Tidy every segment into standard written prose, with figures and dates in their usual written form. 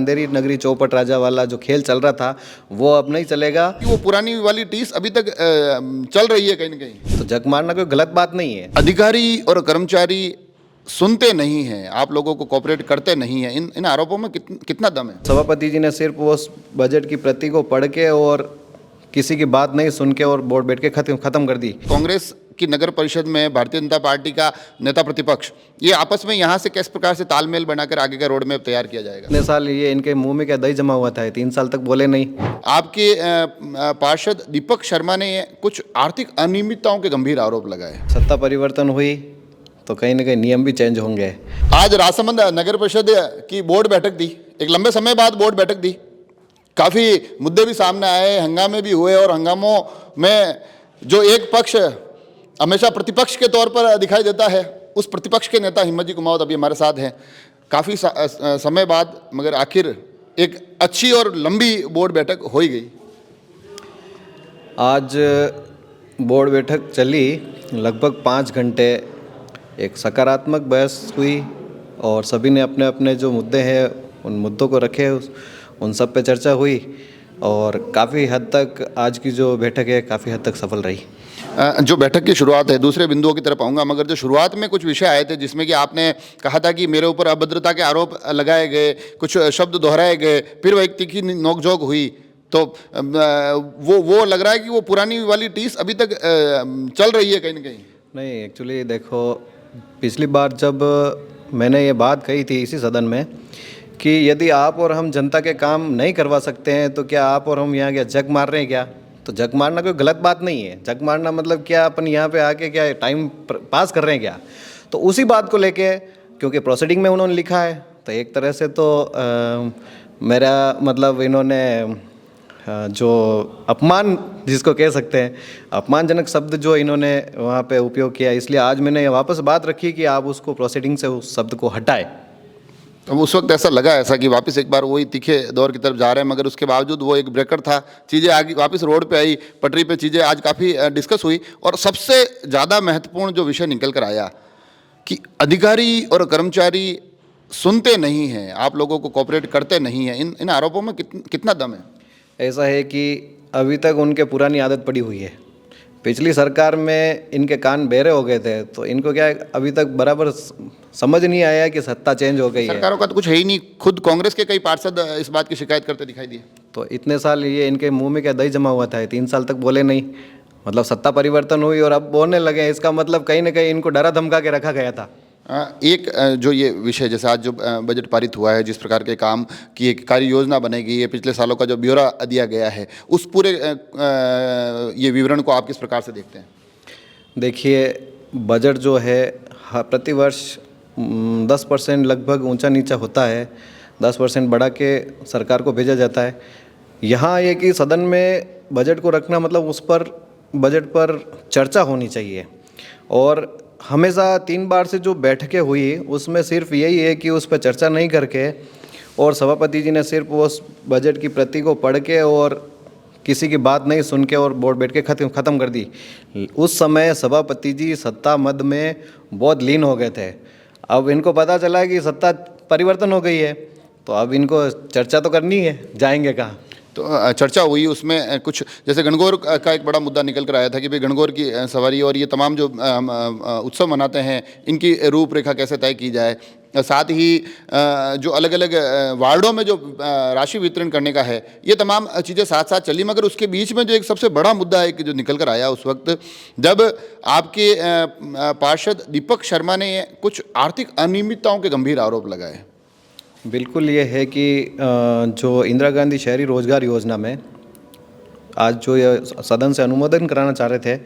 अंधेरी नगरी चौपट राजा वाला जो खेल चल रहा था वो अब नहीं चलेगा। वो पुरानी वाली टीस अभी तक चल रही है कहीं ना कहीं। तो जग मारना कोई गलत बात नहीं है। अधिकारी और कर्मचारी सुनते नहीं हैं, आप लोगों को कोऑपरेट करते नहीं हैं, इन आरोपों में कितना दम है? सभापति जी ने सिर्फ उस बजट की प्रति को पढ़ के और किसी की बात नहीं सुन के और बोर्ड बैठ के खत्म कर दी। कांग्रेस की नगर परिषद में भारतीय जनता पार्टी का नेता प्रतिपक्ष ये आपस में यहाँ से किस प्रकार से तालमेल बनाकर आगे का रोड मैप तैयार किया जाएगा? इतने साल ये इनके मुंह में क्या दही जमा हुआ था, 3 साल तक बोले नहीं। आपके पार्षद दीपक शर्मा ने कुछ आर्थिक अनियमितताओं के गंभीर आरोप लगाए। सत्ता परिवर्तन हुई तो कहीं ना कहीं नियम भी चेंज होंगे। आज राजसमंद नगर परिषद की बोर्ड बैठक दी, एक लंबे समय बाद बोर्ड बैठक दी, काफ़ी मुद्दे भी सामने आए, हंगामे भी हुए और हंगामों में जो एक पक्ष हमेशा प्रतिपक्ष के तौर पर दिखाई देता है, उस प्रतिपक्ष के नेता हिम्मत जी कुमावत अभी हमारे साथ हैं। काफ़ी समय बाद मगर आखिर एक अच्छी और लंबी बोर्ड बैठक हो ही गई। आज बोर्ड बैठक चली लगभग 5 घंटे, एक सकारात्मक बहस हुई और सभी ने अपने अपने जो मुद्दे हैं उन मुद्दों को रखे, उन सब पे चर्चा हुई और काफ़ी हद तक आज की जो बैठक है काफ़ी हद तक सफल रही। जो बैठक की शुरुआत है, दूसरे बिंदुओं की तरफ आऊँगा, मगर जो शुरुआत में कुछ विषय आए थे जिसमें कि आपने कहा था कि मेरे ऊपर अभद्रता के आरोप लगाए गए, कुछ शब्द दोहराए गए, फिर वह एक तीखी नोकझोंक हुई, तो वो लग रहा है कि वो पुरानी वाली टीस अभी तक चल रही है कहीं ना कहीं। नहीं, एक्चुअली देखो, पिछली बार जब मैंने ये बात कही थी इसी सदन में कि यदि आप और हम जनता के काम नहीं करवा सकते हैं तो क्या आप और हम यहाँ क्या जग मार रहे हैं क्या? तो जग मारना कोई गलत बात नहीं है। जग मारना मतलब क्या अपन यहाँ पे आके क्या टाइम पास कर रहे हैं क्या? तो उसी बात को लेके, क्योंकि प्रोसीडिंग में उन्होंने लिखा है, तो एक तरह से तो मेरा मतलब इन्होंने जो अपमान जिसको कह सकते हैं, अपमानजनक शब्द जो इन्होंने वहाँ पे उपयोग किया, इसलिए आज मैंने वापस बात रखी कि आप उसको प्रोसीडिंग से उस शब्द को हटाएं। अब उस वक्त ऐसा लगा ऐसा कि वापस एक बार वही तीखे दौर की तरफ जा रहे हैं, मगर उसके बावजूद वो एक ब्रेकर था, चीज़ें आगे वापस रोड पे आई, पटरी पे चीज़ें आज काफ़ी डिस्कस हुई। और सबसे ज़्यादा महत्वपूर्ण जो विषय निकल कर आया कि अधिकारी और कर्मचारी सुनते नहीं हैं, आप लोगों को कोऑपरेट करते नहीं हैं, इन आरोपों में कितना दम है? ऐसा है कि अभी तक उनके पुरानी आदत पड़ी हुई है। पिछली सरकार में इनके कान बहरे हो गए थे, तो इनको क्या है, अभी तक बराबर समझ नहीं आया कि सत्ता चेंज हो गई है। सरकारों का तो कुछ है ही नहीं, खुद कांग्रेस के कई पार्षद इस बात की शिकायत करते दिखाई दिए। तो इतने साल ये इनके मुंह में क्या दही जमा हुआ था, 3 साल तक बोले नहीं, मतलब सत्ता परिवर्तन हुई और अब बोलने लगे, इसका मतलब कहीं ना कहीं इनको डरा धमका के रखा गया था। एक जो ये विषय, जैसे आज जो बजट पारित हुआ है, जिस प्रकार के काम की एक कार्य योजना बनाई है, पिछले सालों का जो ब्यौरा दिया गया है, उस पूरे ये विवरण को आप किस प्रकार से देखते हैं? देखिए, बजट जो है प्रतिवर्ष 10% लगभग ऊंचा नीचा होता है, 10% बढ़ा के सरकार को भेजा जाता है। यहाँ ये कि सदन में बजट को रखना मतलब उस पर बजट पर चर्चा होनी चाहिए, और हमेशा 3 बार से जो बैठकें हुई उसमें सिर्फ यही है कि उस पर चर्चा नहीं करके और सभापति जी ने सिर्फ उस बजट की प्रति को पढ़ के और किसी की बात नहीं सुन के और बोर्ड बैठ के ख़त्म कर दी। उस समय सभापति जी सत्ता मद में बहुत लीन हो गए थे। अब इनको पता चला कि सत्ता परिवर्तन हो गई है, तो अब इनको चर्चा तो करनी है, जाएंगे कहाँ? तो चर्चा हुई उसमें कुछ, जैसे गणगौर का एक बड़ा मुद्दा निकल कर आया था कि भाई गणगौर की सवारी और ये तमाम जो उत्सव मनाते हैं, इनकी रूपरेखा कैसे तय की जाए। साथ ही जो अलग अलग वार्डों में जो राशि वितरण करने का है, ये तमाम चीज़ें साथ साथ चली। मगर उसके बीच में जो एक सबसे बड़ा मुद्दा है कि जो निकल कर आया उस वक्त, जब आपके पार्षद दीपक शर्मा ने कुछ आर्थिक अनियमितताओं के गंभीर आरोप लगाए। बिल्कुल, ये है कि जो इंदिरा गांधी शहरी रोजगार योजना में आज जो ये सदन से अनुमोदन कराना चाह रहे थे,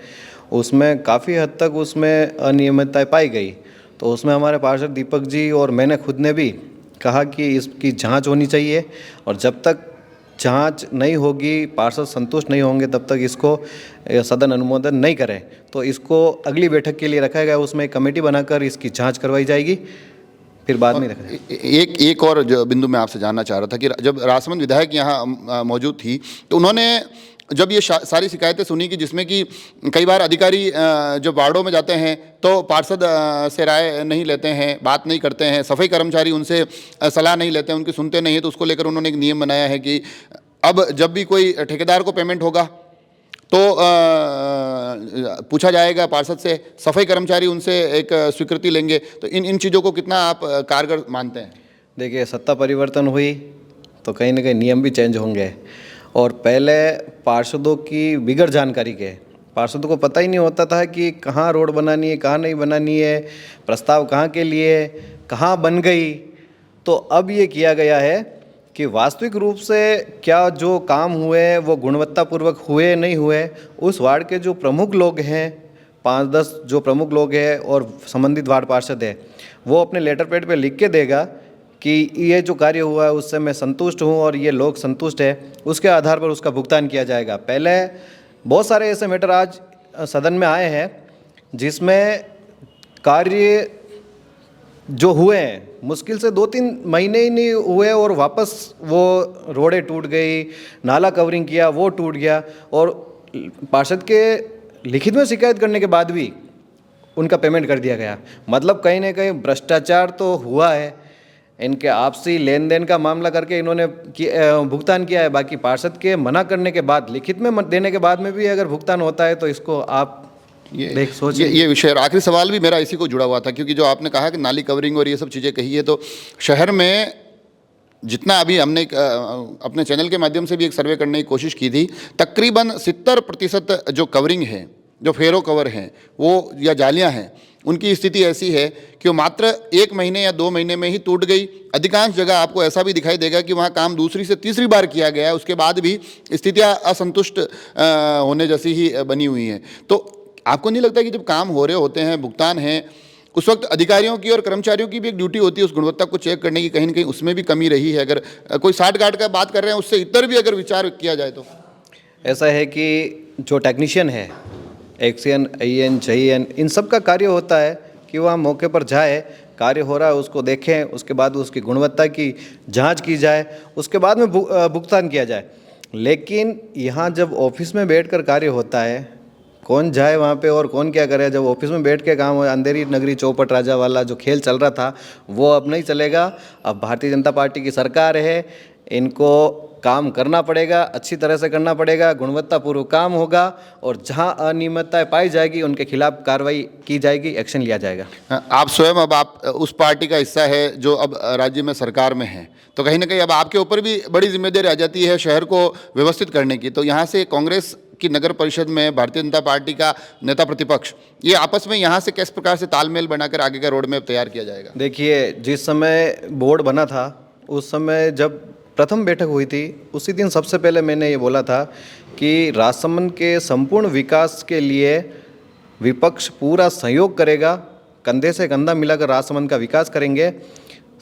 उसमें काफ़ी हद तक उसमें अनियमितताएं पाई गई। तो उसमें हमारे पार्षद दीपक जी और मैंने खुद ने भी कहा कि इसकी जांच होनी चाहिए, और जब तक जांच नहीं होगी, पार्षद संतुष्ट नहीं होंगे, तब तक इसको सदन अनुमोदन नहीं करें। तो इसको अगली बैठक के लिए रखा गया, उसमें एक कमेटी बनाकर इसकी जाँच करवाई जाएगी, फिर बाद में रखा। एक और जो बिंदु मैं आपसे जानना चाह रहा था कि जब राजसमंद विधायक यहाँ मौजूद थी, तो उन्होंने जब ये सारी शिकायतें सुनी कि जिसमें कि कई बार अधिकारी जब वार्डों में जाते हैं तो पार्षद से राय नहीं लेते हैं, बात नहीं करते हैं, सफाई कर्मचारी उनसे सलाह नहीं लेते हैं, उनकी सुनते नहीं है, तो उसको लेकर उन्होंने एक नियम बनाया है कि अब जब भी कोई ठेकेदार को पेमेंट होगा तो पूछा जाएगा पार्षद से, सफाई कर्मचारी उनसे एक स्वीकृति लेंगे। तो इन चीज़ों को कितना आप कारगर मानते हैं? देखिए, सत्ता परिवर्तन हुई तो कहीं ना कहीं नियम भी चेंज होंगे, और पहले पार्षदों की बिगड़ जानकारी के, पार्षदों को पता ही नहीं होता था कि कहाँ रोड बनानी है, कहाँ नहीं बनानी है, प्रस्ताव कहाँ के लिए, कहाँ बन गई। तो अब ये किया गया है कि वास्तविक रूप से क्या जो काम हुए वो गुणवत्तापूर्वक हुए नहीं हुए, उस वार्ड के जो प्रमुख लोग हैं, 5-10 जो प्रमुख लोग हैं और संबंधित वार्ड पार्षद है, वो अपने लेटर पैड पे लिख के देगा कि ये जो कार्य हुआ है उससे मैं संतुष्ट हूँ और ये लोग संतुष्ट है, उसके आधार पर उसका भुगतान किया जाएगा। पहले बहुत सारे ऐसे मैटर आज सदन में आए हैं जिसमें कार्य जो हुए हैं मुश्किल से 2-3 महीने ही नहीं हुए और वापस वो रोडें टूट गई, नाला कवरिंग किया वो टूट गया, और पार्षद के लिखित में शिकायत करने के बाद भी उनका पेमेंट कर दिया गया। मतलब कहीं ना कहीं भ्रष्टाचार तो हुआ है, इनके आपसी लेन देन का मामला करके इन्होंने भुगतान किया है। बाकी पार्षद के मना करने के बाद, लिखित में देने के बाद में भी अगर भुगतान होता है तो इसको आप देख सोचिए। ये विषय, आखिरी सवाल भी मेरा इसी को जुड़ा हुआ था, क्योंकि जो आपने कहा कि नाली कवरिंग और ये सब चीज़ें कही है, तो शहर में जितना अभी हमने अपने चैनल के माध्यम से भी एक सर्वे करने की कोशिश की थी, तकरीबन 70% जो कवरिंग है, जो फेरो कवर हैं वो या जालियां हैं, उनकी स्थिति ऐसी है कि वो मात्र 1 महीने या 2 महीने में ही टूट गई। अधिकांश जगह आपको ऐसा भी दिखाई देगा कि वहाँ काम दूसरी से तीसरी बार किया गया है, उसके बाद भी स्थितियाँ असंतुष्ट होने जैसी ही बनी हुई हैं। तो आपको नहीं लगता कि जब काम हो रहे होते हैं, भुगतान है, उस वक्त अधिकारियों की और कर्मचारियों की भी एक ड्यूटी होती है उस गुणवत्ता को चेक करने की, कहीं ना कहीं उसमें भी कमी रही है? अगर कोई 60 गार्ड का बात कर रहे हैं, उससे इतर भी अगर विचार किया जाए तो? ऐसा है कि जो टेक्नीशियन है, एक्सियन, AN, JN, इन सब का कार्य होता है कि वह मौके पर जाए, कार्य हो रहा है उसको देखें, उसके बाद उसकी गुणवत्ता की जांच की जाए, उसके बाद में भुगतान किया जाए। लेकिन यहाँ जब ऑफिस में बैठकर कार्य होता है, कौन जाए वहाँ पे और कौन क्या करे? जब ऑफिस में बैठ के काम हो, अंधेरी नगरी चौपट राजा वाला जो खेल चल रहा था वो अब नहीं चलेगा। अब भारतीय जनता पार्टी की सरकार है, इनको काम करना पड़ेगा, अच्छी तरह से करना पड़ेगा, गुणवत्तापूर्वक काम होगा, और जहां अनियमितताएं पाई जाएगी उनके खिलाफ कार्रवाई की जाएगी, एक्शन लिया जाएगा। आप स्वयं अब आप उस पार्टी का हिस्सा है जो अब राज्य में सरकार में है, तो कहीं ना कहीं अब आपके ऊपर भी बड़ी जिम्मेदारी आ जाती है शहर को व्यवस्थित करने की। तो यहाँ से कांग्रेस की नगर परिषद में भारतीय जनता पार्टी का नेता प्रतिपक्ष, ये आपस में यहाँ से किस प्रकार से तालमेल बनाकर आगे का रोड मैप तैयार किया जाएगा? देखिए, जिस समय बोर्ड बना था उस समय जब प्रथम बैठक हुई थी, उसी दिन सबसे पहले मैंने ये बोला था कि राजसमंद के संपूर्ण विकास के लिए विपक्ष पूरा सहयोग करेगा, कंधे से कंधा मिलाकर राजसमंद का विकास करेंगे,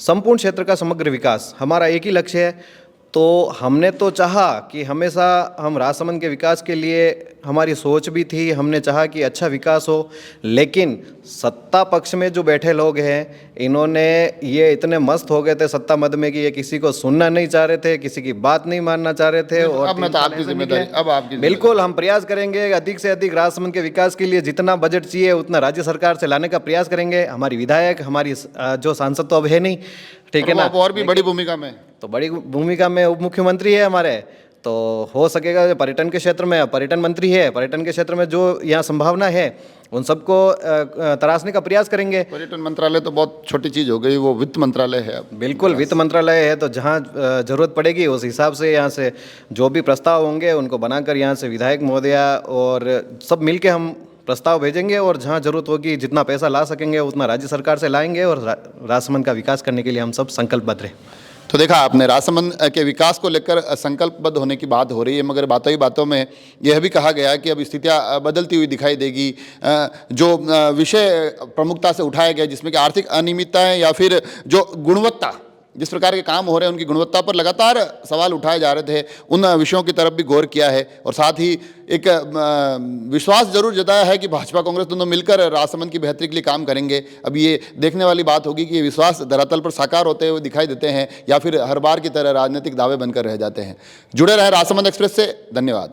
संपूर्ण क्षेत्र का समग्र विकास हमारा एक ही लक्ष्य है। तो हमने तो चाहा कि हमेशा हम राजसमंद के विकास के लिए, हमारी सोच भी थी, हमने चाहा कि अच्छा विकास हो, लेकिन सत्ता पक्ष में जो बैठे लोग हैं इन्होंने ये इतने मस्त हो गए थे सत्ता मद में कि ये किसी को सुनना नहीं चाह रहे थे, किसी की बात नहीं मानना चाह रहे थे। और अब मैं तो आपकी जिम्मेदारी, अब आपकी बिल्कुल हम प्रयास करेंगे अधिक से अधिक राजसमंद के विकास के लिए जितना बजट चाहिए उतना राज्य सरकार से लाने का प्रयास करेंगे। हमारी विधायक, हमारी जो सांसद तो अब है नहीं, ठीक है ना, और भी बड़ी भूमिका में, तो बड़ी भूमिका में उप मुख्यमंत्री है हमारे, तो हो सकेगा पर्यटन के क्षेत्र में पर्यटन मंत्री है, पर्यटन के क्षेत्र में जो यहाँ संभावना है उन सबको तराशने का प्रयास करेंगे। पर्यटन मंत्रालय तो बहुत छोटी चीज़ हो गई, वो वित्त मंत्रालय है अब। बिल्कुल वित्त मंत्रालय है, तो जहाँ जरूरत पड़ेगी उस हिसाब से यहाँ से जो भी प्रस्ताव होंगे उनको बनाकर यहाँ से विधायक महोदया और सब मिलके हम प्रस्ताव भेजेंगे, और जहाँ जरूरत होगी जितना पैसा ला सकेंगे उतना राज्य सरकार से लाएंगे, और राजसमंद का विकास करने के लिए हम सब संकल्पबद्ध रहें। तो देखा आपने, राजसमंद के विकास को लेकर संकल्पबद्ध होने की बात हो रही है, मगर बातों ही बातों में यह भी कहा गया है कि अब स्थितियां बदलती हुई दिखाई देगी। जो विषय प्रमुखता से उठाया गया जिसमें कि आर्थिक अनियमितताएं या फिर जो गुणवत्ता, जिस प्रकार के काम हो रहे हैं उनकी गुणवत्ता पर लगातार सवाल उठाए जा रहे थे, उन विषयों की तरफ भी गौर किया है, और साथ ही एक विश्वास जरूर जताया है कि भाजपा कांग्रेस दोनों मिलकर राजसमंद की बेहतरी के लिए काम करेंगे। अब ये देखने वाली बात होगी कि ये विश्वास धरातल पर साकार होते हुए दिखाई देते हैं या फिर हर बार की तरह राजनीतिक दावे बनकर रह जाते हैं। जुड़े रहे राजसमंद एक्सप्रेस से, धन्यवाद।